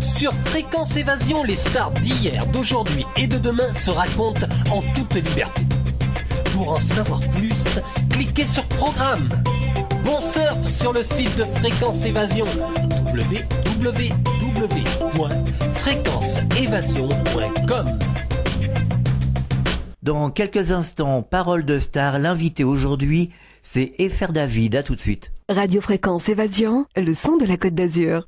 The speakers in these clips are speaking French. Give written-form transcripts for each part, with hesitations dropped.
Sur Fréquence Évasion, les stars d'hier, d'aujourd'hui et de demain se racontent en toute liberté. Pour en savoir plus, cliquez sur Programme. Bon surf sur le site de Fréquence Évasion, www.fréquenceévasion.com. Dans quelques instants, Parole de star, l'invité aujourd'hui, c'est Efer David. À tout de suite. Radio Fréquence Évasion, le son de la Côte d'Azur.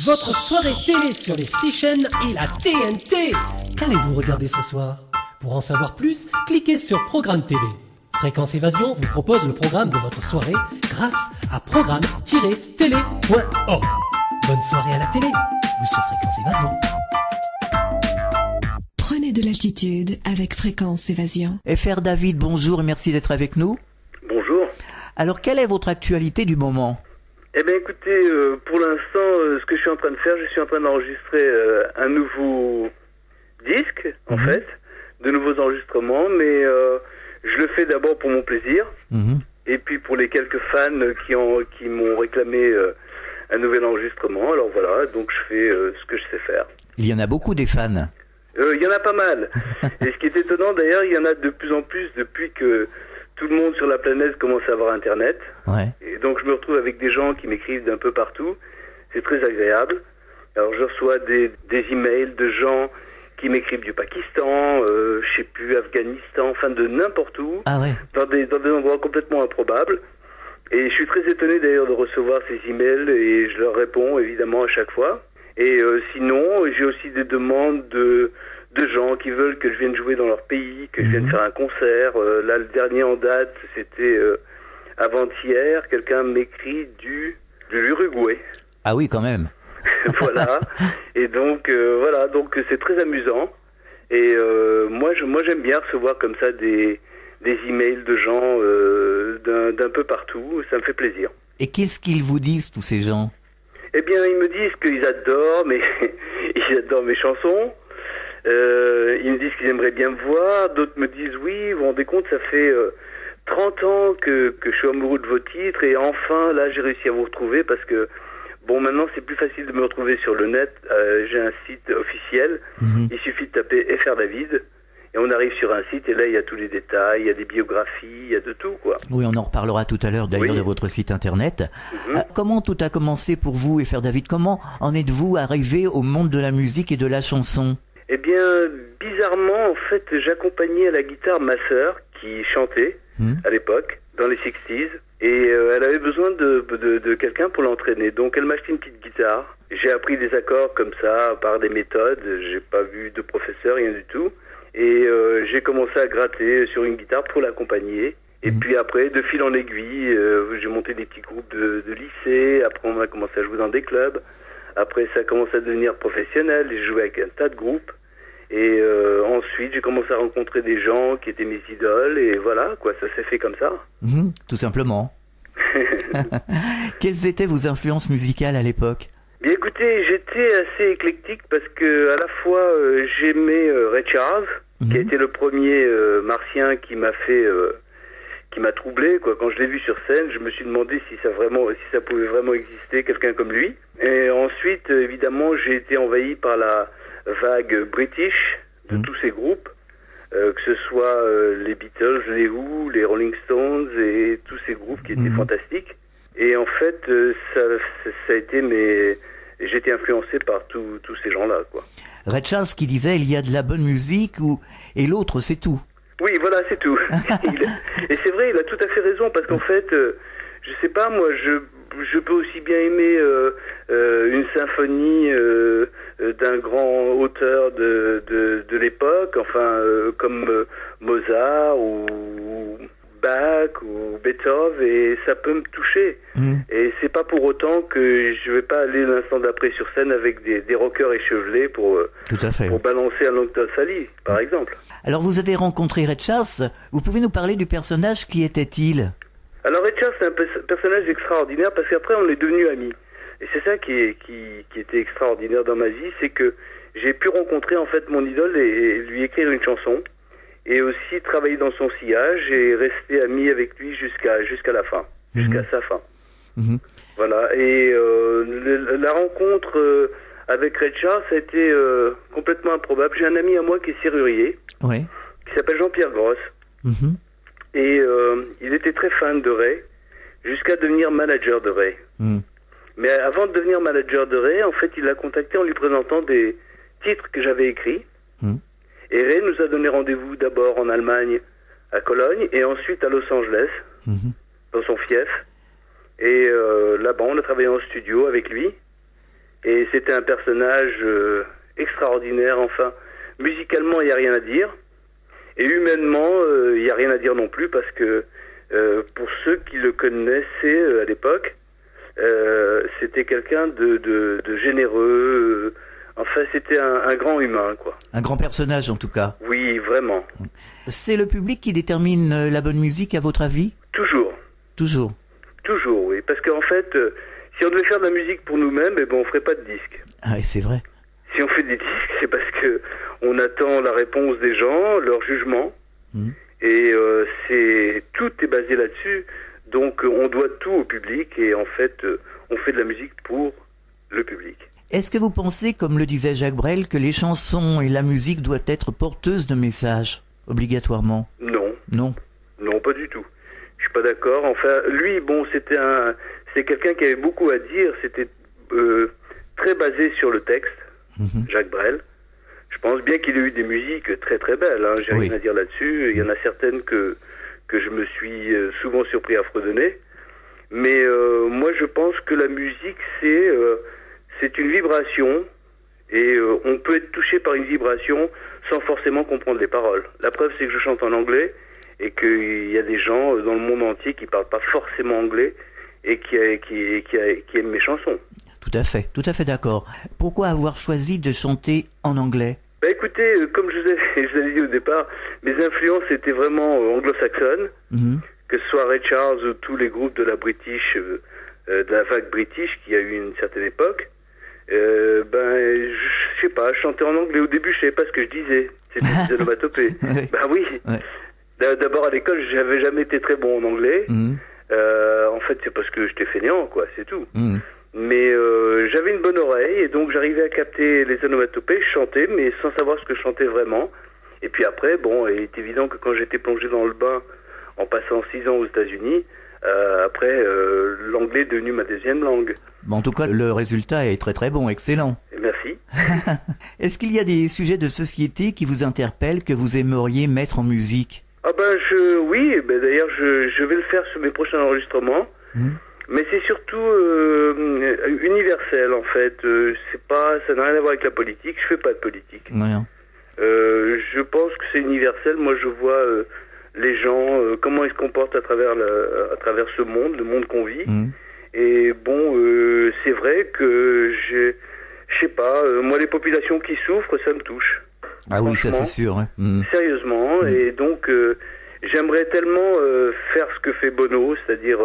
Votre soirée télé sur les 6 chaînes et la TNT. Qu'allez-vous regarder ce soir? Pour en savoir plus, cliquez sur Programme TV. Fréquence Évasion vous propose le programme de votre soirée grâce à programme-télé.org. Bonne soirée à la télé ou sur Fréquence Évasion. Prenez de l'altitude avec Fréquence Évasion. Efer David, bonjour et merci d'être avec nous. Bonjour. Alors, quelle est votre actualité du moment? Eh bien écoutez, pour l'instant, ce que je suis en train de faire, je suis en train d'enregistrer un nouveau disque, en fait, de nouveaux enregistrements, mais je le fais d'abord pour mon plaisir, et puis pour les quelques fans qui m'ont réclamé un nouvel enregistrement. Alors voilà, donc je fais ce que je sais faire. Il y en a beaucoup des fans. Il y en a pas mal. Et ce qui est étonnant d'ailleurs, il y en a de plus en plus depuis que tout le monde sur la planète commence à avoir Internet. Ouais. Et donc je me retrouve avec des gens qui m'écrivent d'un peu partout. C'est très agréable. Alors je reçois des emails de gens qui m'écrivent du Pakistan, je sais plus, Afghanistan, enfin de n'importe où. Ah ouais. Dans des endroits complètement improbables. Et je suis très étonné d'ailleurs de recevoir ces emails et je leur réponds évidemment à chaque fois. Et sinon, j'ai aussi des demandes de gens qui veulent que je vienne jouer dans leur pays, que je vienne faire un concert. Là, le dernier en date, c'était avant-hier. Quelqu'un m'écrit de l'Uruguay. Ah oui, quand même. Voilà. Et donc, voilà. Donc, c'est très amusant. Et moi, j'aime bien recevoir comme ça des emails de gens d'un peu partout. Ça me fait plaisir. Et qu'est-ce qu'ils vous disent, tous ces gens? Eh bien, ils me disent qu'ils adorent, ils adorent mes chansons. Ils me disent qu'ils aimeraient bien me voir. D'autres me disent, oui, vous vous rendez compte, ça fait 30 ans que je suis amoureux de vos titres. Et enfin, là, j'ai réussi à vous retrouver parce que, bon, maintenant, c'est plus facile de me retrouver sur le net. J'ai un site officiel. Il suffit de taper Efer David. Et on arrive sur un site et là, il y a tous les détails, il y a des biographies, il y a de tout, quoi. Oui, on en reparlera tout à l'heure d'ailleurs de votre site internet. Comment tout a commencé pour vous, Efer David? Comment en êtes-vous arrivé au monde de la musique et de la chanson? Eh bien, bizarrement, en fait, j'accompagnais à la guitare ma sœur qui chantait à l'époque, dans les 60s. Et elle avait besoin de quelqu'un pour l'entraîner. Donc elle m'a acheté une petite guitare. J'ai appris des accords comme ça, par des méthodes. J'ai pas vu de professeur, rien du tout. Et j'ai commencé à gratter sur une guitare pour l'accompagner. Et puis après, de fil en aiguille, j'ai monté des petits groupes de lycée. Après, on a commencé à jouer dans des clubs. Après, ça a commencé à devenir professionnel. J'ai joué avec un tas de groupes. Et ensuite, j'ai commencé à rencontrer des gens qui étaient mes idoles. Et voilà, quoi, ça s'est fait comme ça. Tout simplement. Quelles étaient vos influences musicales à l'époque? Bien écoutez, j'étais assez éclectique parce que à la fois j'aimais Ray Charles, qui a été le premier martien qui m'a troublé, quoi. Quand je l'ai vu sur scène, je me suis demandé si ça pouvait vraiment exister quelqu'un comme lui. Et ensuite, évidemment, j'ai été envahi par la vague british de tous ces groupes, que ce soit les Beatles, les Who, les Rolling Stones et tous ces groupes qui étaient fantastiques. Et en fait, ça a été j'étais influencé par tous ces gens-là, quoi. Ray Charles qui disait il y a de la bonne musique et l'autre c'est tout. Oui, voilà, c'est tout. Et c'est vrai, il a tout à fait raison parce qu'en fait, je sais pas, moi, je peux aussi bien aimer une symphonie d'un grand auteur de l'époque, enfin, comme Mozart ou Bach ou Beethoven, et ça peut me toucher. Et c'est pas pour autant que je vais pas aller l'instant d'après sur scène avec des rockers échevelés pour balancer un Long-Tall Sally, par exemple. Alors vous avez rencontré Ray Charles, vous pouvez nous parler du personnage, qui était-il? Alors Ray Charles, c'est un personnage extraordinaire parce qu'après on est devenus amis. Et c'est ça qui était extraordinaire dans ma vie, c'est que j'ai pu rencontrer en fait mon idole et lui écrire une chanson. Et aussi travailler dans son sillage et rester ami avec lui jusqu'à la fin, jusqu'à sa fin. Voilà. Et la rencontre avec Ray Charles, ça a été complètement improbable. J'ai un ami à moi qui est serrurier, Oui. qui s'appelle Jean-Pierre Grosse. Mhm. Et il était très fan de Ray, jusqu'à devenir manager de Ray. Mhm. Mais avant de devenir manager de Ray, en fait, il l'a contacté en lui présentant des titres que j'avais écrits. Mhm. Et Ray nous a donné rendez-vous d'abord en Allemagne, à Cologne, et ensuite à Los Angeles, Mhm. dans son fief. Et là-bas, on a travaillé en studio avec lui. Et c'était un personnage extraordinaire. Enfin, musicalement, il n'y a rien à dire. Et humainement, il n'y a rien à dire non plus, parce que pour ceux qui le connaissaient à l'époque, c'était quelqu'un de généreux. Enfin, c'était un grand humain, quoi. Un grand personnage, en tout cas. Oui, vraiment. C'est le public qui détermine la bonne musique, à votre avis? Toujours. Toujours. Toujours, oui. Parce qu'en fait, si on devait faire de la musique pour nous-mêmes, eh ben, on ferait pas de disques. Ah, et c'est vrai. Si on fait des disques, c'est parce que on attend la réponse des gens, leur jugement. Mhm. Et tout est basé là-dessus. Donc, on doit tout au public. Et en fait, on fait de la musique pour le public. Est-ce que vous pensez, comme le disait Jacques Brel, que les chansons et la musique doivent être porteuses de messages, obligatoirement? Non. Non. Non, pas du tout. Je suis pas d'accord. Enfin, lui, bon, c'est quelqu'un qui avait beaucoup à dire. C'était très basé sur le texte, Mhm. Jacques Brel. Je pense bien qu'il a eu des musiques très très belles. Hein. J'ai Oui. rien à dire là-dessus. Il y en a certaines que je me suis souvent surpris à fredonner. Mais moi, je pense que la musique, c'est une vibration. Et on peut être touché par une vibration sans forcément comprendre les paroles. La preuve, c'est que je chante en anglais et qu'il y a des gens dans le monde entier qui parlent pas forcément anglais et qui aiment mes chansons. Tout à fait d'accord. Pourquoi avoir choisi de chanter en anglais? Bah écoutez, comme je vous avais dit au départ, mes influences étaient vraiment anglo-saxonnes, Mhm. que ce soit Ray Charles ou tous les groupes de la British, de la vague British qui a eu une certaine époque. Je sais pas, je chantais en anglais. Au début, je savais pas ce que je disais. C'était des onomatopées. Oui. Bah oui. Ouais. D'abord à l'école, j'avais jamais été très bon en anglais. Mhm. En fait, c'est parce que j'étais fainéant, quoi, c'est tout. Mhm. Mais j'avais une bonne oreille et donc j'arrivais à capter les onomatopées, je chantais, mais sans savoir ce que je chantais vraiment. Et puis après, bon, il est évident que quand j'étais plongé dans le bain en passant 6 ans aux États-Unis, après, l'anglais est devenu ma deuxième langue. Bon, en tout cas, le résultat est très très bon, excellent. Et merci. Est-ce qu'il y a des sujets de société qui vous interpellent, que vous aimeriez mettre en musique? Ah oui, d'ailleurs je vais le faire sur mes prochains enregistrements. Mhm. Mais c'est surtout universel en fait. Ça n'a rien à voir avec la politique. Je fais pas de politique. Rien. Je pense que c'est universel. Moi, je vois les gens comment ils se comportent à travers ce monde, le monde qu'on vit. Mhm. Et bon, c'est vrai que je sais pas. Moi, les populations qui souffrent, ça me touche. Ah oui, ça Franchement. c'est sûr. Ouais. Mhm. Sérieusement. Mhm. Et donc, j'aimerais tellement faire ce que fait Bono, c'est-à-dire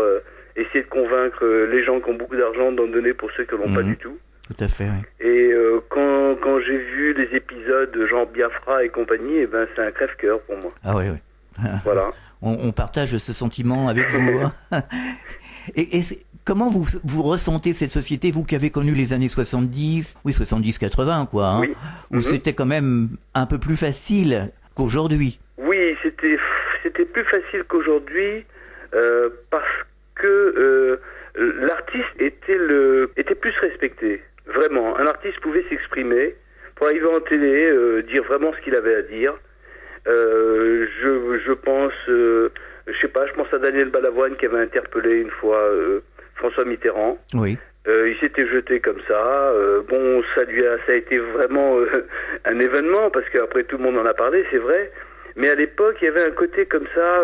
essayer de convaincre les gens qui ont beaucoup d'argent d'en donner pour ceux qui l'ont pas Mhm. du tout. Tout à fait, oui. Et quand j'ai vu les épisodes de Jean Biafra et compagnie, c'est un crève-cœur pour moi. Ah oui, oui. Voilà. On partage ce sentiment avec vous. Hein. Et comment vous ressentez cette société, vous qui avez connu les années 70, oui 70-80 quoi, hein, Oui. où Mhm. c'était quand même un peu plus facile qu'aujourd'hui. Oui, c'était plus facile qu'aujourd'hui parce que l'artiste était plus respecté. Vraiment, un artiste pouvait s'exprimer pour arriver en télé, dire vraiment ce qu'il avait à dire. Je pense, je sais pas, je pense à Daniel Balavoine qui avait interpellé une fois François Mitterrand. Oui. Il s'était jeté comme ça. Bon, ça a été vraiment un événement parce qu'après tout le monde en a parlé, c'est vrai. Mais à l'époque, il y avait un côté comme ça,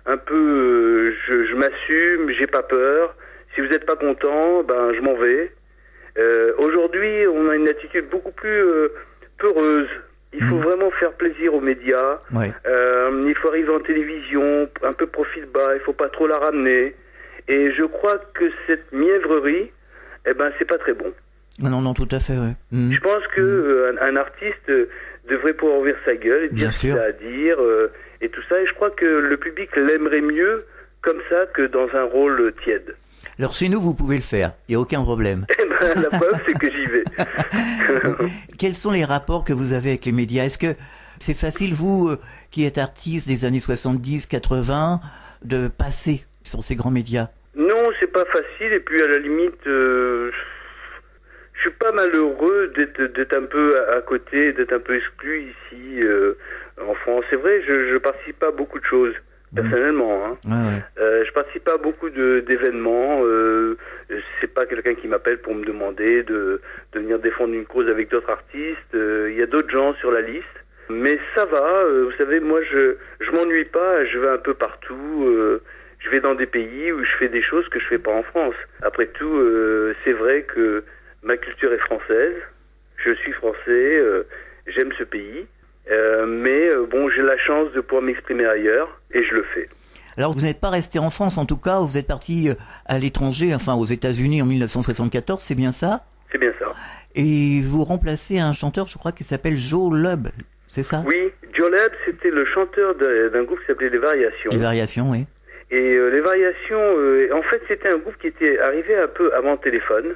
un peu, je m'assume, j'ai pas peur. Si vous n'êtes pas content, je m'en vais. Aujourd'hui, on a une attitude beaucoup plus peureuse. Il faut vraiment faire plaisir aux médias. Ouais. Il faut arriver en télévision, un peu profil bas. Il faut pas trop la ramener. Et je crois que cette mièvrerie, c'est pas très bon. Non, tout à fait, ouais. Mhm. Je pense que un artiste devrait pouvoir ouvrir sa gueule et Bien dire ce qu'il sûr. a à dire et tout ça. Et je crois que le public l'aimerait mieux comme ça que dans un rôle tiède. Alors chez nous, vous pouvez le faire, il n'y a aucun problème. Eh ben, la preuve, c'est que j'y vais. Quels sont les rapports que vous avez avec les médias? Est-ce que c'est facile, vous, qui êtes artiste des années 70, 80, de passer sur ces grands médias? Non, c'est pas facile, et puis à la limite, je suis pas malheureux d'être un peu à côté, d'être un peu exclu ici, en France. C'est vrai, je participe pas à beaucoup de choses. Personnellement, hein. Je participe pas à beaucoup d'événements. C'est pas quelqu'un qui m'appelle pour me demander de venir défendre une cause avec d'autres artistes. Il y a d'autres gens sur la liste, mais ça va. Vous savez, moi, je m'ennuie pas. Je vais un peu partout. Je vais dans des pays où je fais des choses que je fais pas en France. Après tout, c'est vrai que ma culture est française. Je suis français. J'aime ce pays. Mais bon, j'ai la chance de pouvoir m'exprimer ailleurs et je le fais. Alors vous n'êtes pas resté en France en tout cas, vous êtes parti à l'étranger, enfin aux États-Unis en 1974, c'est bien ça? C'est bien ça. Et vous remplacez un chanteur, je crois, qui s'appelle Joe Lubb, c'est ça? Oui, Joe Lubb, c'était le chanteur d'un groupe qui s'appelait Les Variations. Les Variations, oui. Et Les Variations, en fait, c'était un groupe qui était arrivé un peu avant le téléphone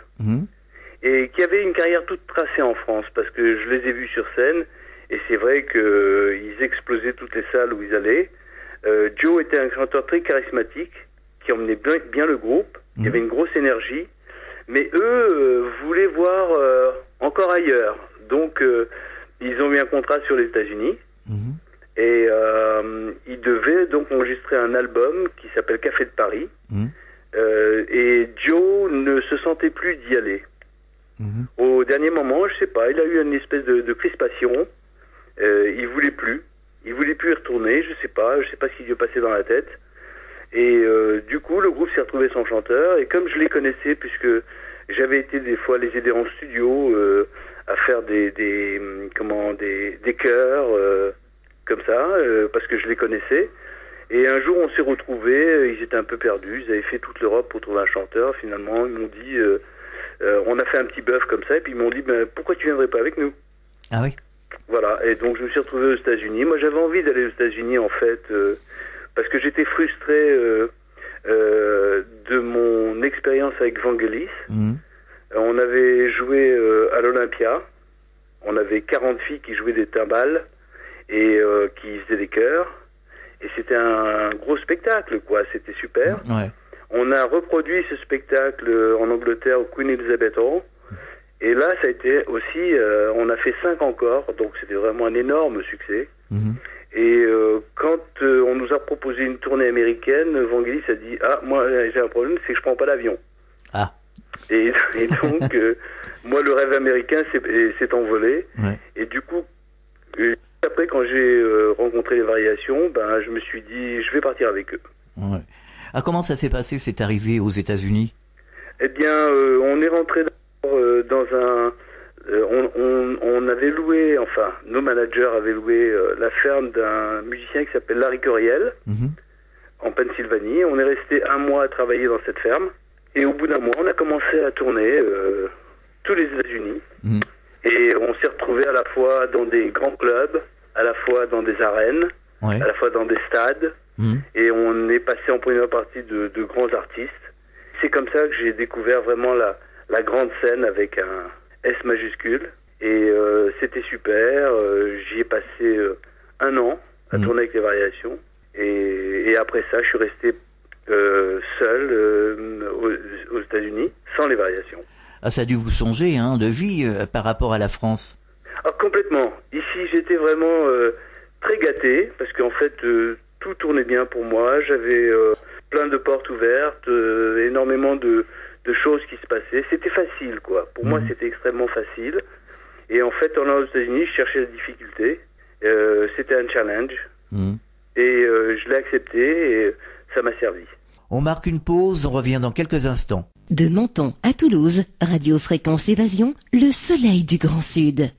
et qui avait une carrière toute tracée en France parce que je les ai vus sur scène. Et c'est vrai qu'ils explosaient toutes les salles où ils allaient. Joe était un chanteur très charismatique, qui emmenait bien le groupe. Il y avait une grosse énergie. Mais eux voulaient voir encore ailleurs. Donc, ils ont eu un contrat sur les États-Unis. Et ils devaient donc enregistrer un album qui s'appelle Café de Paris. Et Joe ne se sentait plus d'y aller. Au dernier moment, je sais pas, il a eu une espèce de crispation. Il voulait plus y retourner, je sais pas ce qui lui est passé dans la tête. Et du coup, le groupe s'est retrouvé sans chanteur. Et comme je les connaissais, puisque j'avais été des fois les aider en studio à faire des chœurs comme ça, parce que je les connaissais. Et un jour, on s'est retrouvés. Ils étaient un peu perdus. Ils avaient fait toute l'Europe pour trouver un chanteur. Finalement, ils m'ont dit, on a fait un petit bœuf comme ça. Et puis ils m'ont dit, pourquoi tu viendrais pas avec nous? Ah oui. Voilà, et donc je me suis retrouvé aux États-Unis. Moi, j'avais envie d'aller aux États-Unis, en fait, parce que j'étais frustré de mon expérience avec Vangelis. On avait joué à l'Olympia. On avait 40 filles qui jouaient des timbales et qui faisaient des chœurs. Et c'était un gros spectacle, quoi. C'était super. On a reproduit ce spectacle en Angleterre au Queen Elizabeth Hall. Et là, ça a été aussi, on a fait 5 encore, donc c'était vraiment un énorme succès. Et quand on nous a proposé une tournée américaine, Vangelis a dit, moi j'ai un problème, c'est que je prends pas l'avion. Et donc, moi le rêve américain s'est envolé. Et du coup, après quand j'ai rencontré les Variations, je me suis dit, je vais partir avec eux. Comment ça s'est passé, cette arrivée aux États-Unis? Eh bien, on est rentré dans un... on avait loué, enfin, nos managers avaient loué la ferme d'un musicien qui s'appelle Larry Curiel, en Pennsylvanie. On est resté 1 mois à travailler dans cette ferme. Et au bout d'1 mois, on a commencé à tourner tous les États-Unis. Et on s'est retrouvés à la fois dans des grands clubs, à la fois dans des arènes, à la fois dans des stades. Et on est passé en première partie de grands artistes. C'est comme ça que j'ai découvert vraiment la grande scène avec un S majuscule. Et c'était super. J'y ai passé 1 an à tourner avec les Variations. Et après ça, je suis resté seul aux États-Unis, sans les Variations. Ça a dû vous changer de vie par rapport à la France? Complètement. Ici, j'étais vraiment très gâté, parce qu'en fait, tout tournait bien pour moi. J'avais plein de portes ouvertes, énormément de choses qui se passaient. C'était facile, quoi. Pour moi, c'était extrêmement facile. Et en fait, en allant aux États-Unis, je cherchais la difficulté. C'était un challenge. Et je l'ai accepté et ça m'a servi. On marque une pause, on revient dans quelques instants. De Menton à Toulouse, Radio Fréquence Évasion, le soleil du Grand Sud.